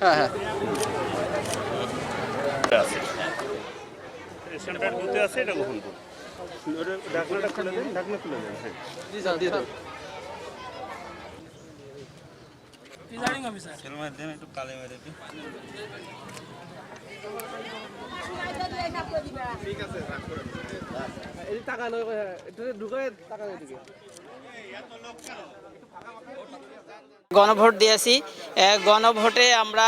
হ্যাঁ হ্যাঁ স্ট্যান্ডার্ড বুথে আছে, এটা গ্রহণ করুন। ঢাকনাটা খুলে দেন, ঢাকনা খুলে দেন। হ্যাঁ, জি স্যার দিয়ে দেন। একটু কালে মেরে দিন। টাকা নয়, এটা ঢুকে টাকা দিকে। গণভোট দিয়েছি। গণভোটে আমরা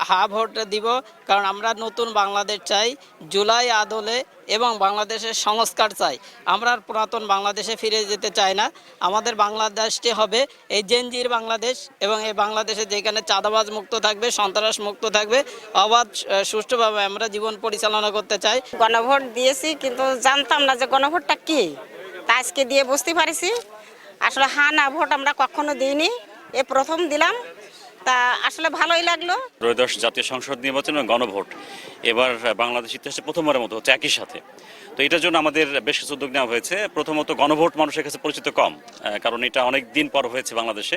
হা ভোট দিব, কারণ আমরা নতুন বাংলাদেশ চাই, জুলাই আদলে, এবং বাংলাদেশের সংস্কার চাই। আমরা আর পুরাতন বাংলাদেশে ফিরে যেতে চাই না। আমাদের বাংলাদেশটি হবে এই জেনজির বাংলাদেশ, এবং এই বাংলাদেশে যেখানে চাঁদাবাজ মুক্ত থাকবে, সন্ত্রাস মুক্ত থাকবে, অবাধ সুষ্ঠুভাবে আমরা জীবন পরিচালনা করতে চাই। গণভোট দিয়েছি, কিন্তু জানতাম না যে গণভোটটা কি। তা আজকে দিয়ে বুঝতে পারছি আসলে হা না ভোট আমরা কখনো দিইনি, এ প্রথম দিলাম। তা আসলে ভালোই লাগলো। ত্রয়োদশ জাতীয় সংসদ নির্বাচন এবং গণভোট এবার বাংলাদেশ ইতিহাসে প্রথমবারের মতো হচ্ছে একই সাথে। তো এটার জন্য আমাদের বেশ কিছু উদ্যোগ নেওয়া হয়েছে। প্রথমত গণভোট মানুষের কাছে পরিচিত কম, কারণ এটা অনেক দিন পর হয়েছে বাংলাদেশে।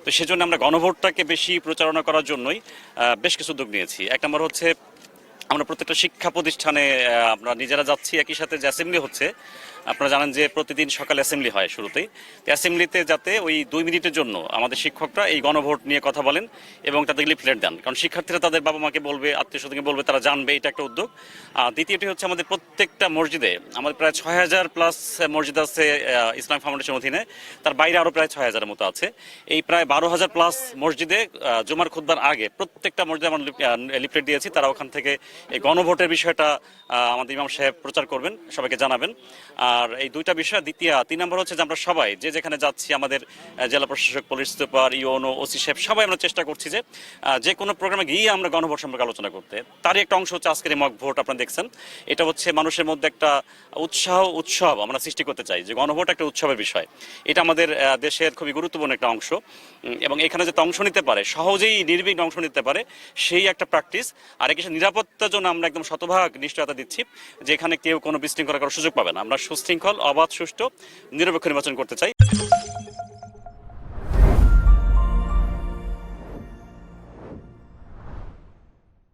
তো সেজন্য আমরা গণভোটটাকে বেশি প্রচারণা করার জন্যই বেশ কিছু উদ্যোগ নিয়েছি। এক নম্বর হচ্ছে আমরা প্রত্যেকটা শিক্ষা প্রতিষ্ঠানে আমরা নিজেরা যাচ্ছি, একই সাথে যে অ্যাসেম্বলি হচ্ছে, আপনারা জানেন যে প্রতিদিন সকালে অ্যাসেম্বলি হয় শুরুতেই। অ্যাসেম্বলিতে যাতে ওই 2 মিনিটের জন্য আমাদের শিক্ষকরা এই গণভোট নিয়ে কথা বলেন এবং তাদের লিফলেট দেন, কারণ শিক্ষার্থীরা তাদের বাবা মাকে বলবে, আত্মীয় স্বজনকে বলবে, তারা জানবে, এটা একটা উদ্যোগ। দ্বিতীয়টি হচ্ছে আমাদের প্রত্যেকটা মসজিদে, আমাদের প্রায় 6000 প্লাস মসজিদ আছে ইসলাম ফাউন্ডেশন অধীনে, তার বাইরে আরও প্রায় 6000-এর মতো আছে। এই প্রায় 12,000 প্লাস মসজিদে জুমার খুতবার আগে প্রত্যেকটা মসজিদে আমরা লিফলেট দিয়েছি। তারা ওখান থেকে এই গণভোটের বিষয়টা আমাদের ইমাম সাহেব প্রচার করবেন, সবাইকে জানাবেন। আর এই দুইটা বিষয়। 3 নম্বর হচ্ছে যে আমরা সবাই যে যেখানে যাচ্ছি, আমাদের জেলা প্রশাসক, পুলিশ সুপার, ইউনো, ওসি সাহেব, সবাই আমরা চেষ্টা করছি যে কোনো প্রোগ্রামে গিয়ে আমরা গণভোট সম্পর্কে আলোচনা করতে। তারই একটা অংশ হচ্ছে আজকের এই মক ভোট। আপনারা দেখছেন, এটা হচ্ছে মানুষের মধ্যে একটা উৎসব আমরা সৃষ্টি করতে চাই, যে গণভোট একটা উৎসবের বিষয়। এটা আমাদের দেশের খুবই গুরুত্বপূর্ণ একটা অংশ, এবং এখানে যাতে অংশ নিতে পারে, সহজেই নির্বিঘ্নে অংশ নিতে পারে, সেই একটা প্র্যাকটিস। আর এখানে নিরাপত্তার জন্য আমরা একদম শতভাগ নিশ্চয়তা দিচ্ছি যে এখানে কেউ কোনো বিশৃঙ্খলা করার সুযোগ পাবে না। আমরা সুশৃঙ্খল, অবাধ, সুষ্ঠু, নিরপেক্ষ নির্বাচন করতে চাই।